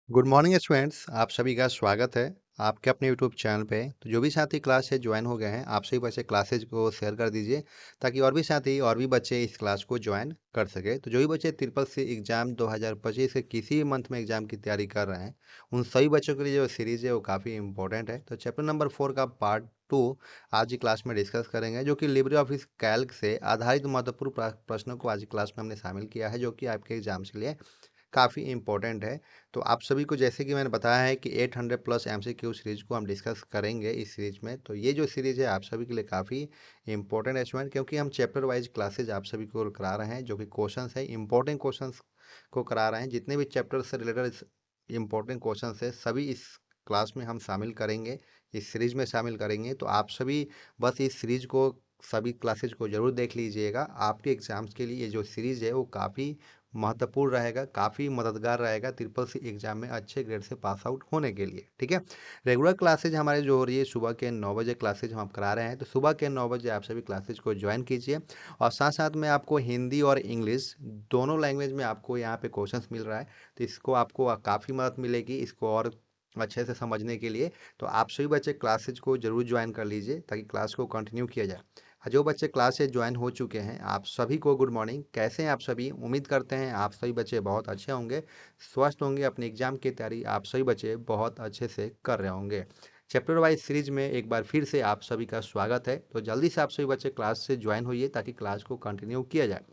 Good morning students, आप सभी का स्वागत है आपके अपने यूट्यूब चैनल पे। तो जो भी साथी क्लास से ज्वाइन हो गए हैं, आप सभी बच्चे क्लासेज को शेयर कर दीजिए ताकि और भी साथी और भी बच्चे इस क्लास को ज्वाइन कर सके। तो जो भी बच्चे ट्रिपल सी एग्ज़ाम 2025 के किसी भी मंथ में एग्ज़ाम की तैयारी कर रहे हैं, उन सभी बच्चों के लिए जो सीरीज़ है वो काफ़ी इंपॉर्टेंट है। तो चैप्टर नंबर 4 का पार्ट 2 आज की क्लास में डिस्कस करेंगे, जो कि लिब्रे ऑफिस कैल्क से आधारित महत्वपूर्ण प्रश्नों को आज की क्लास में हमने शामिल किया है, जो कि आपके एग्जाम्स के लिए काफ़ी इम्पोर्टेंट है। तो आप सभी को जैसे कि मैंने बताया है कि 800 प्लस एमसीक्यू सीरीज को हम डिस्कस करेंगे इस सीरीज में। तो ये जो सीरीज है आप सभी के लिए काफ़ी इंपॉर्टेंट है स्टूडेंट, क्योंकि हम चैप्टर वाइज क्लासेज आप सभी को करा रहे हैं, जो कि क्वेश्चंस है इंपॉर्टेंट क्वेश्चंस को करा रहे हैं। जितने भी चैप्टर से रिलेटेड इंपॉर्टेंट क्वेश्चन है सभी इस क्लास में हम शामिल करेंगे, इस सीरीज में शामिल करेंगे। तो आप सभी बस इस सीरीज को सभी क्लासेज को ज़रूर देख लीजिएगा। आपके एग्जाम्स के लिए ये जो सीरीज़ है वो काफ़ी महत्वपूर्ण रहेगा, काफ़ी मददगार रहेगा ट्रिपल सी एग्जाम में अच्छे ग्रेड से पास आउट होने के लिए। ठीक है, रेगुलर क्लासेज हमारे जो हो रही है सुबह के 9 बजे क्लासेज हम करा रहे हैं। तो सुबह के 9 बजे आप सभी क्लासेज को ज्वाइन कीजिए, और साथ साथ में आपको हिंदी और इंग्लिश दोनों लैंग्वेज में आपको यहाँ पे क्वेश्चंस मिल रहा है। तो इसको आपको काफ़ी मदद मिलेगी इसको और अच्छे से समझने के लिए। तो आप सभी बच्चे क्लासेज को जरूर ज्वाइन कर लीजिए ताकि क्लास को कंटिन्यू किया जाए। जो बच्चे क्लास से ज्वाइन हो चुके हैं, आप सभी को गुड मॉर्निंग। कैसे हैं आप सभी? उम्मीद करते हैं आप सभी बच्चे बहुत अच्छे होंगे, स्वस्थ होंगे। अपने एग्जाम की तैयारी आप सभी बच्चे बहुत अच्छे से कर रहे होंगे। चैप्टर वाइज सीरीज में एक बार फिर से आप सभी का स्वागत है। तो जल्दी से आप सभी बच्चे क्लास से ज्वाइन होइए ताकि क्लास को कंटिन्यू किया जाए।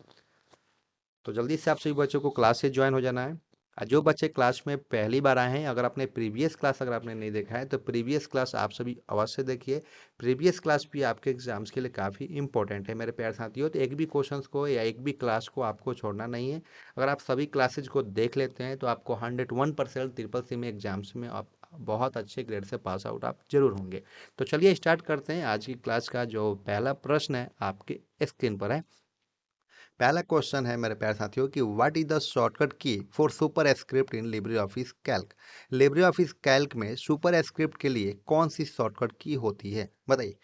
तो जल्दी से आप सभी बच्चों को क्लास से ज्वाइन हो जाना है। जो बच्चे क्लास में पहली बार आए हैं, अगर आपने प्रीवियस क्लास अगर आपने नहीं देखा है तो प्रीवियस क्लास आप सभी अवश्य देखिए। प्रीवियस क्लास भी आपके एग्जाम्स के लिए काफ़ी इंपॉर्टेंट है मेरे प्यारे साथियों। तो एक भी क्वेश्चंस को या एक भी क्लास को आपको छोड़ना नहीं है। अगर आप सभी क्लासेज को देख लेते हैं तो आपको 101% ट्रिपल सी में एग्जाम्स में आप बहुत अच्छे ग्रेड से पास आउट आप जरूर होंगे। तो चलिए स्टार्ट करते हैं आज की क्लास का। जो पहला प्रश्न है आपके स्क्रीन पर है। पहला क्वेश्चन है मेरे प्यारे साथियों कि what is the shortcut key for super script in LibreOffice Calc. LibreOffice Calc में सुपर स्क्रिप्ट के लिए कौन सी शॉर्टकट की होती है, बताइए।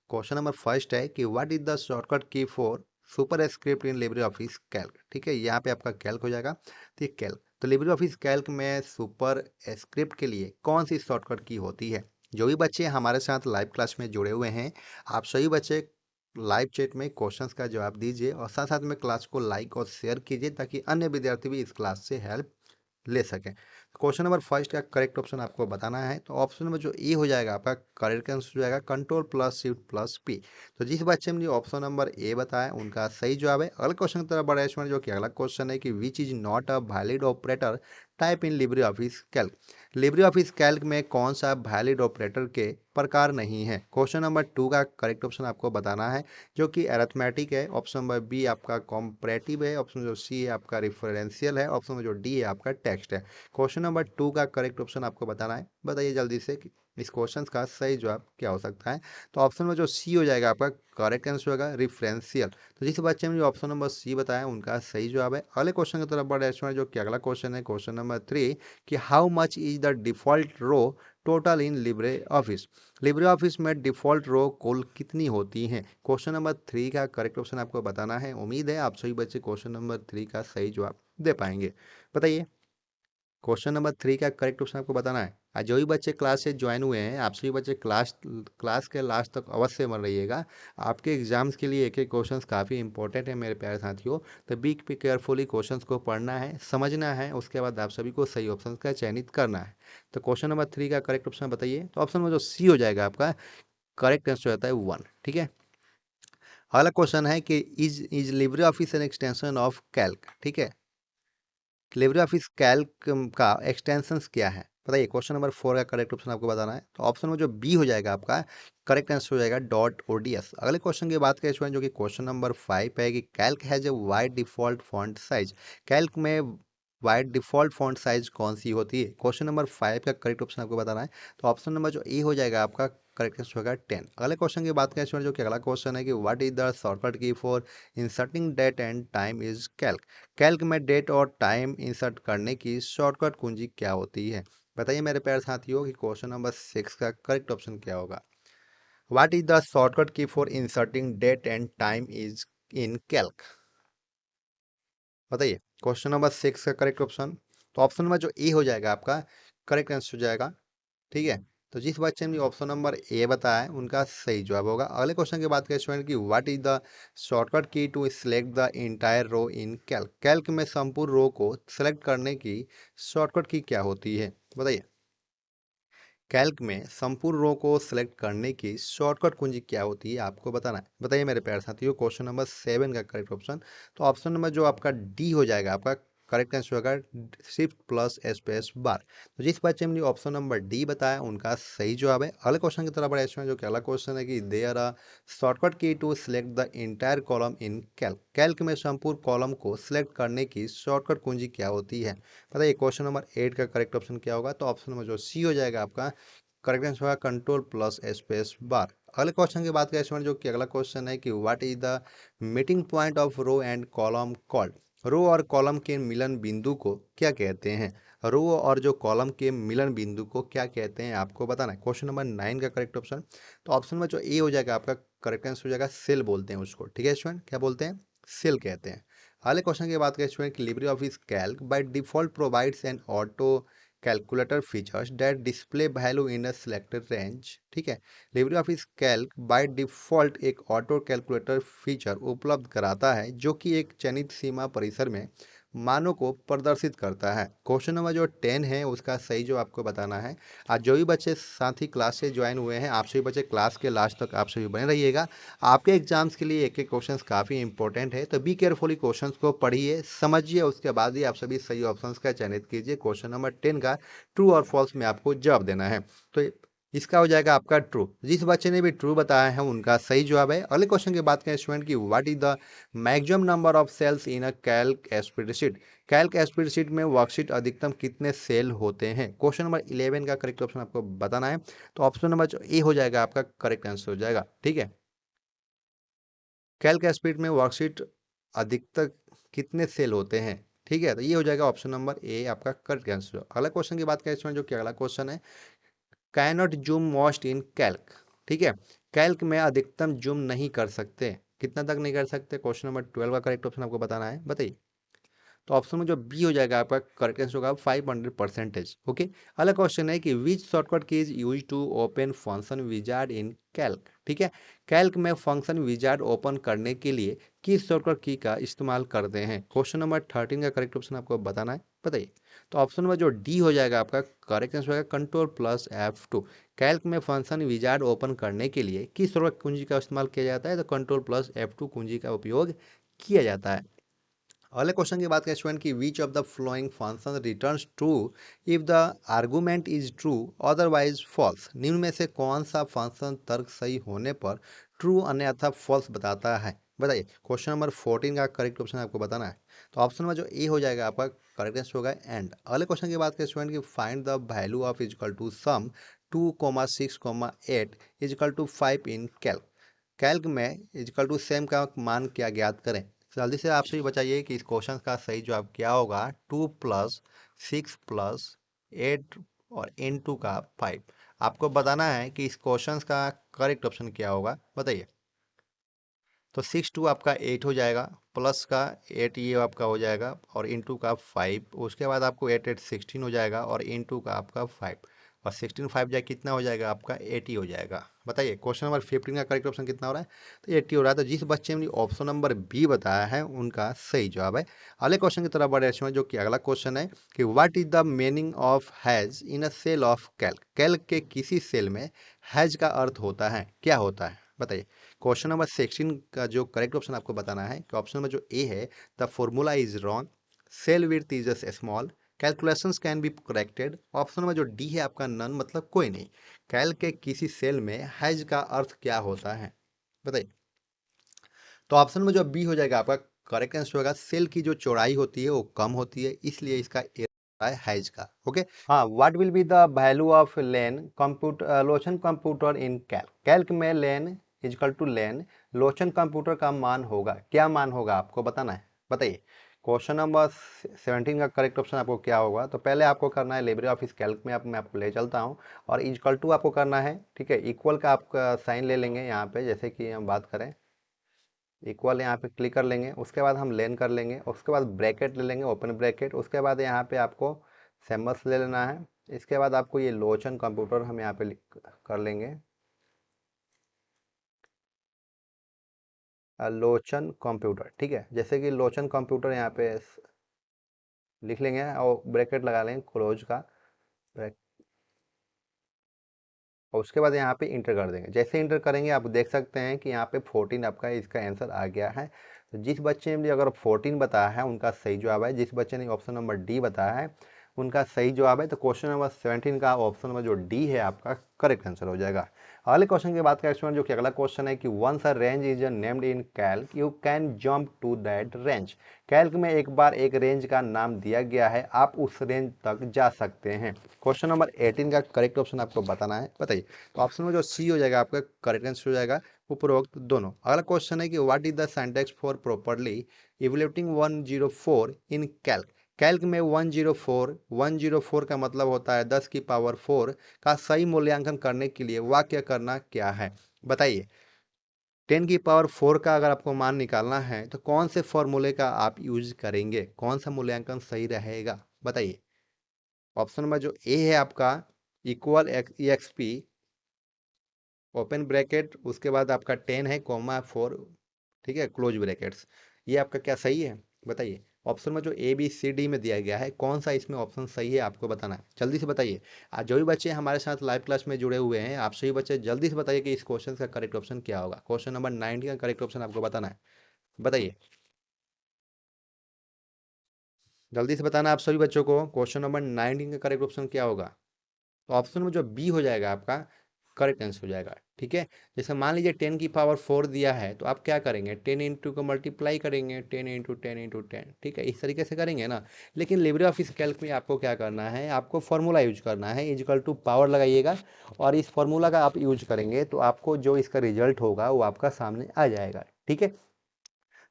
क्वेश्चन नंबर फर्स्ट है कि what is the shortcut key for super script in LibreOffice Calc. ठीक है, यहाँ पे आपका कैल्क हो जाएगा। तो ये कैल्क, तो लिब्रे ऑफिस कैल्क में सुपर स्क्रिप्ट के लिए कौन सी शॉर्टकट की होती है। जो भी बच्चे हमारे साथ लाइव क्लास में जुड़े हुए हैं, आप सभी बच्चे लाइव चैट में क्वेश्चंस का जवाब दीजिए, और साथ साथ में क्लास को लाइक और शेयर कीजिए ताकि अन्य विद्यार्थी भी इस क्लास से हेल्प ले सकें। क्वेश्चन नंबर फर्स्ट का करेक्ट ऑप्शन आपको बताना है। तो ऑप्शन नंबर जो ए हो जाएगा आपका करेक्ट आंसर हो जाएगा control plus shift plus P. तो जिस बच्चे ने ऑप्शन नंबर ए बताया उनका सही जवाब है। अगले क्वेश्चन की तरफ बढ़े स्टूडेंट, जो कि अगला क्वेश्चन है कि which is not a valid operator type in LibreOffice Calc. LibreOffice Calc में कौन सा वैलिड ऑपरेटर के प्रकार नहीं है। क्वेश्चन नंबर 2 का करेक्ट ऑप्शन आपको बताना है, जो कि अरिथमेटिक है। ऑप्शन नंबर बी आपका कॉम्परेटिव है। ऑप्शन जो सी है आपका रिफरेंशियल है। ऑप्शन नंबर जो डी है आपका टेक्स्ट है। क्वेश्चन नंबर 2 का करेक्ट ऑप्शन आपको बताना है। बताइए जल्दी से कि इस क्वेश्चन का सही जवाब क्या हो सकता है। तो ऑप्शन में जो सी हो जाएगा आपका करेक्ट आंसर होगा रिफरेंशियल। तो जिस बच्चे ने जो ऑप्शन नंबर सी बताया उनका सही जवाब है। अगले क्वेश्चन की तरफ बढ़े स्टूडेंट, जो कि अगला क्वेश्चन है क्वेश्चन नंबर 3 कि how much is the default row total in LibreOffice. LibreOffice में डिफॉल्ट रो कुल कितनी होती हैं। क्वेश्चन नंबर 3 का करेक्ट ऑप्शन आपको बताना है। उम्मीद है आप सभी बच्चे क्वेश्चन नंबर 3 का सही जवाब दे पाएंगे। बताइए, क्वेश्चन नंबर 3 का करेक्ट ऑप्शन आपको बताना है। आज जो भी बच्चे क्लास से ज्वाइन हुए हैं, आप सभी बच्चे क्लास के लास्ट तक अवश्य बन रहिएगा। आपके एग्जाम्स के लिए एक एक क्वेश्चंस काफ़ी इंपॉर्टेंट है मेरे प्यारे साथियों। तो बी केयरफुली क्वेश्चंस को पढ़ना है, समझना है, उसके बाद आप सभी को सही ऑप्शन का चयनित करना है। तो क्वेश्चन नंबर 3 का करेक्ट ऑप्शन बताइए। तो ऑप्शन में जो सी हो जाएगा आपका करेक्ट आंसर होता है 1। ठीक है, अगला क्वेश्चन है कि is Libre office an extension of Calc. ठीक है, लिब्रे ऑफिस कैल्क का एक्सटेंशंस क्या है, बताइए। क्वेश्चन नंबर 4 का करेक्ट ऑप्शन आपको बताना है। तो ऑप्शन में जो बी हो जाएगा आपका करेक्ट आंसर हो जाएगा डॉट ओडीएस। अगले क्वेश्चन की बात करें स्टूडेंट, जो कि क्वेश्चन नंबर 5 है कि Calc has a wide default font size. Calc में वाइड डिफॉल्ट फॉन्ट साइज कौन सी होती है। क्वेश्चन नंबर 5 का करेक्ट ऑप्शन आपको बताना है। तो ऑप्शन नंबर जो ए हो जाएगा आपका करेक्ट आंसर होगा 10। अगले क्वेश्चन की बात करें स्टूडेंट, जो कि अगला क्वेश्चन है कि what is the shortcut key for inserting date and time is Calc. Calc में डेट और टाइम इंसर्ट करने की शॉर्टकट कुंजी क्या होती है। बताइए मेरे प्यारे साथियों कि क्वेश्चन नंबर 6 का करेक्ट ऑप्शन क्या होगा। What is the shortcut key for inserting date and time is in Calc. बताइए क्वेश्चन नंबर 6 का करेक्ट ऑप्शन। तो ऑप्शन नंबर जो ए हो जाएगा आपका करेक्ट आंसर हो जाएगा। ठीक है, तो जिस बच्चे ने ऑप्शन नंबर ए बताया है उनका सही जवाब होगा। अगले क्वेश्चन की बात करें स्टूडेंट की, what is the shortcut key to select the entire row in Calc. Calc में संपूर्ण रो को सिलेक्ट करने की शॉर्टकट की क्या होती है, बताइए। कैल्क में संपूर्ण रो को सिलेक्ट करने की शॉर्टकट कुंजी क्या होती है, आपको बताना है। बताइए मेरे प्यारे साथियों, क्वेश्चन नंबर 7 का करेक्ट ऑप्शन, तो ऑप्शन नंबर जो आपका डी हो जाएगा आपका करेक्ट आंसर होगा शिफ्ट प्लस स्पेस बार। तो जिस बच्चे ने ऑप्शन नंबर डी बताया उनका सही जवाब है। अगले क्वेश्चन की तरफ बढ़े जो कि अगला क्वेश्चन है कि there a shortcut key to select the entire column in Calc. Calc में संपूर्ण कॉलम को सिलेक्ट करने की शॉर्टकट कुंजी क्या होती है, बताइए। क्वेश्चन नंबर 8 का करेक्ट ऑप्शन क्या होगा, तो ऑप्शन नंबर जो सी हो जाएगा आपका करेक्ट आंसर होगा कंट्रोल प्लस स्पेस बार। अगले क्वेश्चन की बात करें जो कि अगला क्वेश्चन है कि what is the meeting point of row and column called. Row और कॉलम के मिलन बिंदु को क्या कहते हैं। रो और जो कॉलम के मिलन बिंदु को क्या कहते हैं, आपको बताना है। क्वेश्चन नंबर 9 का करेक्ट ऑप्शन, तो ऑप्शन में जो ए हो जाएगा आपका करेक्ट आंसर हो जाएगा सेल बोलते हैं उसको। ठीक है स्टूडेंट, क्या बोलते हैं, सेल कहते हैं। अगले क्वेश्चन की बात करें स्टूडेंट कि Libre office Calc by default provides N auto calculator features that display value in a selected range. ठीक है, Libre office Calc by default एक ऑटो कैलकुलेटर फीचर उपलब्ध कराता है जो कि एक चयनित सीमा परिसर में मानों को प्रदर्शित करता है। क्वेश्चन नंबर जो 10 है उसका सही जो आपको बताना है। आज जो भी बच्चे साथ ही क्लास से ज्वाइन हुए हैं, आप सभी बच्चे क्लास के लास्ट तक आप सभी बने रहिएगा। आपके एग्जाम्स के लिए एक एक क्वेश्चंस काफ़ी इंपॉर्टेंट है, तो बी केयरफुली क्वेश्चंस को पढ़िए समझिए, उसके बाद ही आप सभी सही ऑप्शंस का चयनित कीजिए। क्वेश्चन नंबर 10 का ट्रू और फॉल्स में आपको जवाब देना है, तो इसका हो जाएगा आपका ट्रू। जिस बच्चे ने भी ट्रू बताया है उनका सही जवाब है। अगले क्वेश्चन की बात करें स्टूडेंट की, what is the maximum number of cells in a Calc spreadsheet. Calc spreadsheet में वर्कशीट अधिकतम कितने सेल होते हैं। क्वेश्चन नंबर 11 का करेक्ट ऑप्शन आपको बताना है, तो ऑप्शन नंबर जो ए हो जाएगा आपका करेक्ट आंसर हो जाएगा। ठीक है, कैल्क स्प्रेडशीट में वर्कशीट अधिकतम कितने सेल होते हैं। ठीक है, तो ये हो जाएगा ऑप्शन नंबर ए आपका करेक्ट आंसर। अगला क्वेश्चन की बात करें स्टूडेंट जो कि अगला क्वेश्चन है, cannot zoom most in Calc. ठीक है, कैल्क में अधिकतम जूम नहीं कर सकते, कितना तक नहीं कर सकते। क्वेश्चन नंबर 12 का करेक्ट ऑप्शन आपको बताना है, बताइए। तो ऑप्शन में जो बी हो जाएगा आपका करेक्ट आंसर होगा 500%। ओके, अगला क्वेश्चन है कि which shortcut key is use to open function wizard in Calc. ठीक है, कैल्क में फंक्शन विजार्ड ओपन करने के लिए किस शॉर्टकट की का इस्तेमाल करते हैं। क्वेश्चन नंबर 13 का करेक्ट ऑप्शन आपको बताना है, बताइए। तो ऑप्शन नंबर जो डी हो जाएगा आपका करेक्ट आंसर होगा कंट्रोल प्लस F2। कैल्क में फंक्शन विजार्ड ओपन करने के लिए किस शॉर्टकट कुंजी का इस्तेमाल किया जाता है, तो कंट्रोल प्लस F2 कुंजी का उपयोग किया जाता है। अगले क्वेश्चन की बात करें स्टूडेंट की, which of the following function returns true if the argument is true otherwise false. निम्न में से कौन सा फंक्शन तर्क सही होने पर ट्रू अन्यथा फॉल्स बताता है, बताइए। क्वेश्चन नंबर 14 का करेक्ट ऑप्शन आपको बताना है, तो ऑप्शन में जो ए हो जाएगा आपका करेक्ट आंसर होगा एंड। अगले क्वेश्चन की बात करें स्टूडेंट की, find the value of equal to sum 2,6,8 equal to 5 in Calc. Calc में इजकल टू सेम का मान क्या ज्ञात करें। जल्दी से आपसे भी बताइए कि इस क्वेश्चन का सही जवाब क्या होगा। 2+6+8 और इन टू का 5, आपको बताना है कि इस क्वेश्चन का करेक्ट ऑप्शन क्या होगा, बताइए। तो 6 2 आपका 8 हो जाएगा, प्लस का 8 ये आपका हो जाएगा और इंटू का 5, उसके बाद आपको 8 8 16 हो जाएगा और इंटू का आपका 5 और 16 5 जाए कितना हो जाएगा आपका 80 हो जाएगा। बताइए क्वेश्चन नंबर 15 का करेक्ट ऑप्शन कितना हो रहा है, तो 80 हो रहा है। तो जिस बच्चे ने ऑप्शन नंबर बी बताया है उनका सही जवाब है। अगले क्वेश्चन की तरफ बढ़े जो कि अगला क्वेश्चन है कि what is the meaning of hash in a cell of Calc. Calc के किसी सेल में हैज का अर्थ होता है, क्या होता है, बताइए। क्वेश्चन नंबर 16 का जो करेक्ट ऑप्शन आपको बताना है कि ऑप्शन नंबर जो ए है, the formula is wrong, cell width is small, calculations can be corrected. Option number जो डी है आपका नन, मतलब कोई नहीं। कैल के किसी सेल में हैज का अर्थ क्या होता है, बताइए। तो ऑप्शन में जो बी हो जाएगा आपका करेक्ट आंसर होगा, सेल की जो चौड़ाई होती है वो कम होती है, इसलिए इसका ए है हैज का। ओके, हाँ, what will be the value of lane computer Lochan computer in Calc. Calc में लेन इजकल टू लेन लोचन कंप्यूटर का मान होगा, क्या मान होगा आपको बताना है, बताइए। क्वेश्चन नंबर 17 का करेक्ट ऑप्शन आपको क्या होगा, तो पहले आपको करना है लिब्रे ऑफिस कैल्क में मैं आपको ले चलता हूँ और इजकल टू आपको करना है। ठीक है, इक्वल का आपका साइन ले लेंगे यहाँ पे, जैसे कि हम बात करें इक्वल यहाँ पे क्लिक कर लेंगे, उसके बाद हम लेन कर लेंगे, उसके बाद ब्रैकेट ले लेंगे ओपन ब्रैकेट, उसके बाद यहाँ पे आपको सिम्बल्स ले लेना है। इसके बाद आपको ये लोचन कंप्यूटर हम यहाँ पे कर लेंगे, लोचन कंप्यूटर। ठीक है, जैसे कि लोचन कंप्यूटर यहाँ पे लिख लेंगे और ब्रैकेट लगा लेंगे क्लोज का, और उसके बाद यहाँ पे इंटर कर देंगे। जैसे इंटर करेंगे आप देख सकते हैं कि यहाँ पे 14 आपका इसका आंसर आ गया है। तो जिस बच्चे ने भी अगर 14 बताया है उनका सही जवाब है, जिस बच्चे ने ऑप्शन नंबर डी बताया है उनका सही जवाब है। तो क्वेश्चन नंबर 17 का ऑप्शन नंबर जो डी है आपका करेक्ट आंसर हो जाएगा। अगले क्वेश्चन की बात करें स्टूडेंट, जो कि अगला क्वेश्चन है कि once a range is named in Calc you can jump to that range. Calc में एक बार एक रेंज का नाम दिया गया है, आप उस रेंज तक जा सकते हैं। क्वेश्चन नंबर 18 का करेक्ट ऑप्शन आपको बताना है, बताइए। तो ऑप्शन में जो सी हो जाएगा आपका करेक्ट आंसर हो जाएगा, उपरोक्त दोनों। अगला क्वेश्चन है कि what is the syntax for properly evaluating 104 in Calc. Calc में 104 का मतलब होता है 10 की पावर 4 का सही मूल्यांकन करने के लिए वाक्य करना क्या है, बताइए। 10 की पावर 4 का अगर आपको मान निकालना है तो कौन से फॉर्मूले का आप यूज करेंगे, कौन सा मूल्यांकन सही रहेगा, बताइए। ऑप्शन नंबर जो ए है आपका इक्वल एक्सपी ओपन ब्रैकेट, उसके बाद आपका 10 है कॉमा 4, ठीक है, क्लोज ब्रैकेट्स, ये आपका क्या सही है, बताइए। ऑप्शन में जो ए बी सी डी में दिया गया है कौन सा इसमें ऑप्शन सही है आपको बताना है, जल्दी से बताइए। आज जो भी बच्चे हमारे साथ लाइव क्लास में जुड़े हुए हैं आप सभी बच्चे जल्दी से बताइए कि इस क्वेश्चन का करेक्ट ऑप्शन क्या होगा। क्वेश्चन नंबर 9 का करेक्ट ऑप्शन आपको बताना है, बताइए। जल्दी से बताना आप सभी बच्चों को, क्वेश्चन नंबर 19 का करेक्ट ऑप्शन क्या होगा। तो ऑप्शन में जो बी हो जाएगा आपका करेक्ट आंसर हो जाएगा। ठीक है, जैसे मान लीजिए 10 की पावर 4 दिया है तो आप क्या करेंगे, 10 इंटू को मल्टीप्लाई करेंगे, 10 इंटू 10 इंटू 10, ठीक है, इस तरीके से करेंगे ना। लेकिन लिब्रे ऑफिस कैल्क में आपको क्या करना है, आपको फॉर्मूला यूज करना है, इजिकल टू पावर लगाइएगा और इस फॉर्मूला का आप यूज करेंगे तो आपको जो इसका रिजल्ट होगा वो आपका सामने आ जाएगा। ठीक है,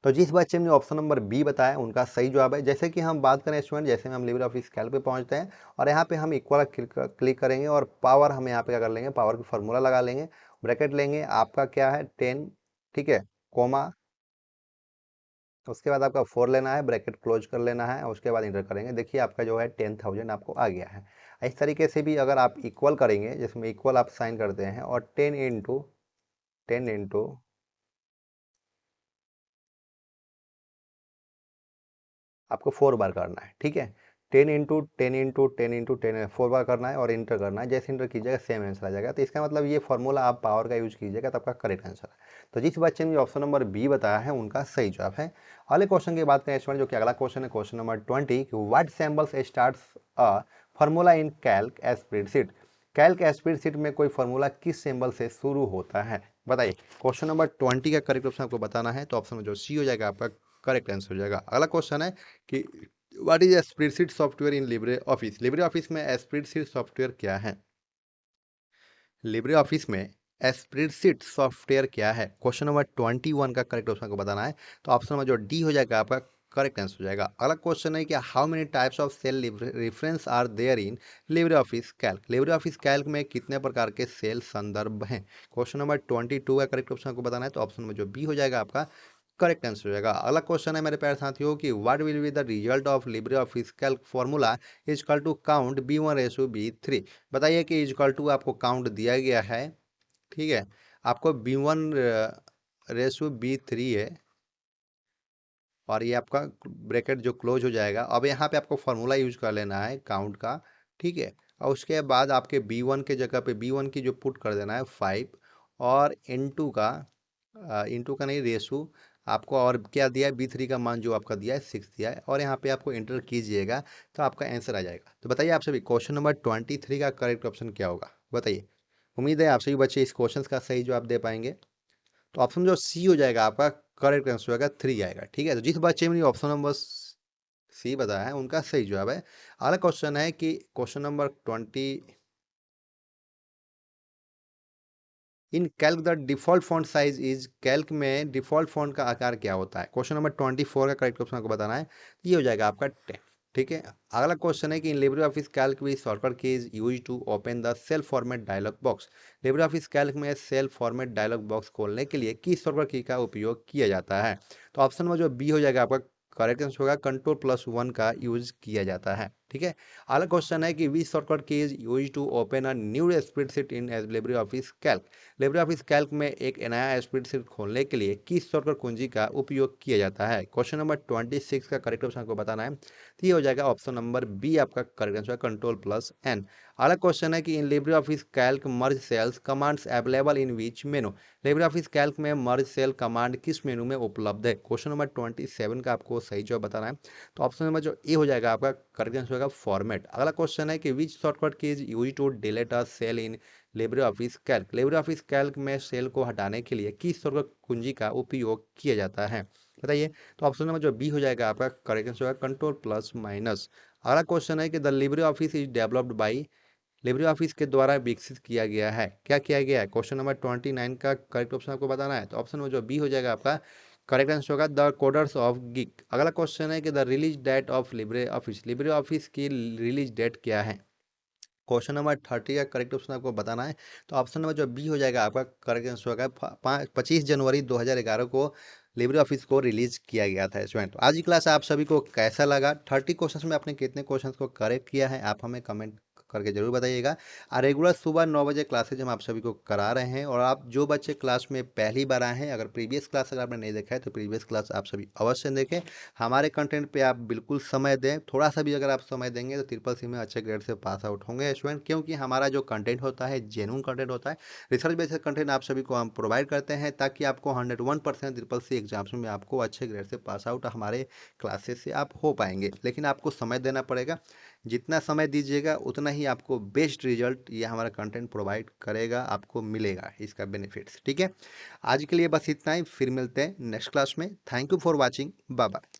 तो जिस बच्चे ने ऑप्शन नंबर बी बताया उनका सही जवाब है। जैसे कि हम बात करें स्टूडेंट, जैसे में हम लिब्रे ऑफिस कैल्क पे पहुंचते हैं और यहाँ पे हम इक्वल क्लिक करेंगे और पावर हम यहाँ पे क्या कर लेंगे, पावर की फॉर्मूला लगा लेंगे, ब्रैकेट लेंगे, आपका क्या है 10, ठीक है, कोमा, उसके बाद आपका 4 लेना है, ब्रैकेट क्लोज कर लेना है और उसके बाद इंटर करेंगे। देखिए आपका जो है 10,000 आपको आ गया है। इस तरीके से भी अगर आप इक्वल करेंगे, जिसमें इक्वल आप साइन करते हैं और 10 इंटू आपको 4 बार करना है। ठीक है, 10 इंटू 10 इंटू 10 इंटू 10 4 बार करना है और इंटर करना है। जैसे इंटर कीजिएगा सेम आंसर आ जाएगा। तो इसका मतलब ये फॉर्मूला आप पावर का यूज कीजिएगा तो आपका करेक्ट आंसर है। तो जिस बच्चे ने ऑप्शन नंबर बी बताया है उनका सही जवाब है। अगले क्वेश्चन की बात करें स्टूडेंट, जो कि अगला क्वेश्चन है question number 20, what symbols starts a formula in Calc spreadsheet. Calc spreadsheet में कोई फॉर्मूला किस सिंबल से शुरू होता है, बताइए। क्वेश्चन नंबर 20 का करेक्ट ऑप्शन आपको बताना है। तो ऑप्शन में जो सी हो जाएगा आपका करेक्ट आंसर हो जाएगा। अगला क्वेश्चन है कि what is spreadsheet software in LibreOffice. LibreOffice में स्प्रेडशीट सॉफ्टवेयर क्या है, लिब्रे ऑफिस में स्प्रेडशीट सॉफ्टवेयर क्या है। क्वेश्चन नंबर 21 का करेक्ट ऑप्शन को बताना है। तो ऑप्शन नंबर जो डी हो जाएगा आपका करेक्ट आंसर हो जाएगा। अगला क्वेश्चन है कि how many types of cell reference are there in LibreOffice Calc. LibreOffice Calc में कितने प्रकार के सेल संदर्भ हैं। क्वेश्चन नंबर 22 का करेक्ट ऑप्शन को बताना है। तो ऑप्शन में जो बी हो जाएगा आपका करेक्ट आंसर हो जाएगा। अगला क्वेश्चन है मेरे प्यारे साथियों कि what will be the result of LibreOffice Calc formula is equal to count B1:B3। बताइए कि इज इक्वल टू आपको काउंट दिया गया है, ठीक है, आपको B1:B3 है और ये आपका ब्रैकेट जो क्लोज हो जाएगा। अब यहाँ पे आपको फॉर्मूला यूज कर लेना है काउंट का, ठीक है, और उसके बाद आपके B1 के जगह पे B1 की जो पुट कर देना है 5 और इंटू का नहीं रेशू आपको और क्या दिया है B3 का मान जो आपका दिया है 6 दिया है और यहाँ पे आपको इंटर कीजिएगा तो आपका आंसर आ जाएगा। तो बताइए आप सभी क्वेश्चन नंबर 23 का करेक्ट ऑप्शन क्या होगा, बताइए। उम्मीद है आप सभी बच्चे इस क्वेश्चन का सही जवाब दे पाएंगे। तो ऑप्शन जो सी हो जाएगा आपका करेक्ट आंसर होगा 3 आएगा। ठीक है, तो जिस बच्चे ने ऑप्शन नंबर सी बताया है उनका सही जवाब है। अगला क्वेश्चन है कि question number 20, in Calc the default font size is. Calc में डिफॉल्ट फॉन्ट का आकार क्या होता है। क्वेश्चन नंबर 24 का करेक्ट ऑप्शन आपको बताना है, ये हो जाएगा आपका 10। ठीक है, अगला क्वेश्चन है कि इन लिब्रे ऑफिस कैल्क में shortcut key is use to open the cell format dialog box. LibreOffice Calc में सेल फॉर्मेट डायलॉग बॉक्स खोलने के लिए किस शॉर्टकट की का उपयोग किया जाता है। तो ऑप्शन में जो बी हो जाएगा आपका करेक्ट आंसर होगा, Ctrl+1 का यूज किया जाता है। ठीक है। अगला क्वेश्चन है कि which shortcut key is use to open a new spreadsheet in LibreOffice Calc. LibreOffice Calc में एक नया स्प्रेडशीट खोलने के लिए किस शॉर्टकट कुंजी का उपयोग किया जाता है। क्वेश्चन नंबर 26 का करेक्ट ऑप्शन आपको बताना है, तो ये हो जाएगा ऑप्शन नंबर बी आपका करेक्ट आंसर, कंट्रोल+N। अगला क्वेश्चन है कि in LibreOffice Calc merge cells commands available in which menu. LibreOffice Calc में मर्ज सेल कमांड किस मेनू में उपलब्ध है। क्वेश्चन नंबर 27 का आपको सही जवाब बताना है, तो ऑप्शन नंबर जो ए हो जाएगा आपका करेक्ट आंसर होगा फॉर्मेट। अगला क्वेश्चन है कि which shortcut key is use to delete a cell in LibreOffice Calc. LibreOffice Calc में सेल को हटाने के लिए किस शॉर्टकट कुंजी का उपयोग किया जाता है, बताइए। तो ऑप्शन नंबर जो बी हो जाएगा आपका करेक्ट आंसर होगा कंट्रोल+। अगला क्वेश्चन है कि the Libre office is developed by. Libre office के द्वारा विकसित किया गया है, क्या किया गया है। क्वेश्चन नंबर 29 का करेक्ट ऑप्शन आपको बताना है, तो ऑप्शन नंबर जो बी हो जाएगा आपका करेक्ट आंसर होगा द कोडर्स ऑफ गिक। अगला क्वेश्चन है कि the release date of LibreOffice. LibreOffice की रिलीज डेट क्या है। क्वेश्चन नंबर 30 का करेक्ट ऑप्शन आपको बताना है, तो ऑप्शन नंबर जो बी हो जाएगा आपका करेक्ट आंसर होगा 25 जनवरी 2011 को लिब्रे ऑफिस को रिलीज किया गया था स्टूडेंट। आज की क्लास आप सभी को कैसा लगा, 30 क्वेश्चंस में आपने कितने क्वेश्चंस को करेक्ट किया है, आप हमें कमेंट करके जरूर बताइएगा। और रेगुलर सुबह 9 बजे क्लासेज हम आप सभी को करा रहे हैं, और आप जो बच्चे क्लास में पहली बार आए हैं, अगर प्रीवियस क्लास अगर आपने नहीं देखा है तो प्रीवियस क्लास आप सभी अवश्य देखें। हमारे कंटेंट पे आप बिल्कुल समय दें, थोड़ा सा भी अगर आप समय देंगे तो ट्रिपल सी में अच्छे ग्रेड से पास आउट होंगे स्टूडेंट, क्योंकि हमारा जो कंटेंट होता है जेन्युइन कंटेंट होता है, रिसर्च बेस्ड कंटेंट आप सभी को हम प्रोवाइड करते हैं, ताकि आपको 101% ट्रिपल सी एग्जाम्स में आपको अच्छे ग्रेड से पास आउट हमारे क्लासेस से आप हो पाएंगे। लेकिन आपको समय देना पड़ेगा, जितना समय दीजिएगा उतना ही आपको बेस्ट रिजल्ट ये हमारा कंटेंट प्रोवाइड करेगा, आपको मिलेगा इसका बेनिफिट्स। ठीक है, आज के लिए बस इतना ही, फिर मिलते हैं नेक्स्ट क्लास में। Thank you for watching, bye bye.